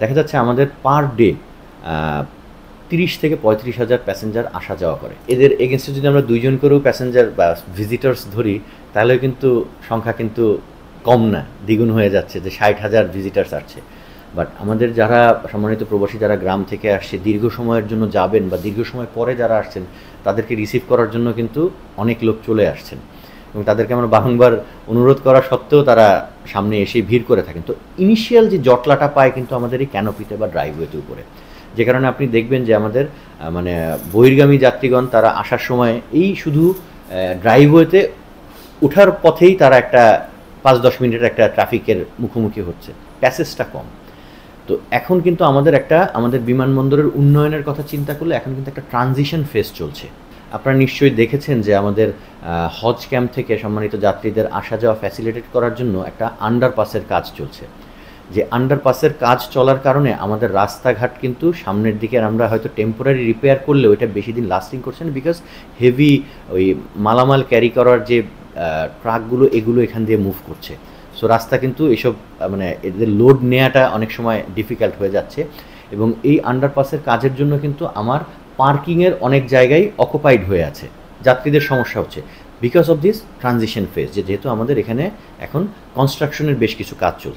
দেখা যাচ্ছে আমাদের পার ডে 30 থেকে 35,000 প্যাসেঞ্জার আসা যাওয়া করে। এদের এগেনস্টে যদি আমরা 2 জন করেও প্যাসেঞ্জার বা ভিজিটর্স ধরি, তাহলেও কিন্তু সংখ্যা কিন্তু কম না, দ্বিগুণ হয়ে যাচ্ছে, যে 60,000 ভিজিটার্স আসছে। বাট আমাদের যারা সম্মানিত প্রবাসী, যারা গ্রাম থেকে আসছে, দীর্ঘ সময়ের জন্য যাবেন বা দীর্ঘ সময় পরে যারা আসছেন, তাদেরকে রিসিভ করার জন্য কিন্তু অনেক লোক চলে আসছেন, এবং তাদেরকে আমরা বারংবার অনুরোধ করা সত্ত্বেও তারা সামনে এসে ভিড় করে থাকেন। তো ইনিশিয়াল যে জটলাটা পায় কিন্তু আমাদের এই ক্যানোপিতে বা ড্রাইভওয়েতে উপরে, যে কারণে আপনি দেখবেন যে আমাদের মানে বহির্গামী যাত্রীগণ তারা আসার সময় এই শুধু ড্রাইভওয়েতে ওঠার পথেই তারা একটা 5-10 মিনিটের একটা ট্রাফিকের মুখোমুখি হচ্ছে, প্যাসেজটা কম। তো এখন কিন্তু আমাদের বিমানবন্দরের উন্নয়নের কথা চিন্তা করলে এখন কিন্তু একটা ট্রানজিশন ফেজ চলছে। আপনারা নিশ্চয়ই দেখেছেন যে আমাদের হজ ক্যাম্প থেকে সম্মানিত যাত্রীদের আসা যাওয়া ফ্যাসিলিটেট করার জন্য একটা আন্ডারপাসের কাজ চলছে। যে আন্ডারপাসের কাজ চলার কারণে আমাদের রাস্তাঘাট কিন্তু সামনের দিকে আমরা হয়তো টেম্পোরারি রিপেয়ার করলেও এটা বেশি দিন লাস্টিং করছে না, বিকজ হেভি ওই মালামাল ক্যারি করার যে ট্রাকগুলো এগুলো এখান দিয়ে মুভ করছে। সো রাস্তা কিন্তু এসব মানে এদের লোড নেওয়াটা অনেক সময় ডিফিকাল্ট হয়ে যাচ্ছে, এবং এই আন্ডারপাসের কাজের জন্য কিন্তু আমার পার্কিংয়ের অনেক জায়গায় অকুপাইড হয়ে আছে, যাত্রীদের সমস্যা হচ্ছে because of this transition phase, যেহেতু আমাদের এখানে এখন কনস্ট্রাকশনের বেশ কিছু কাজ চলছে।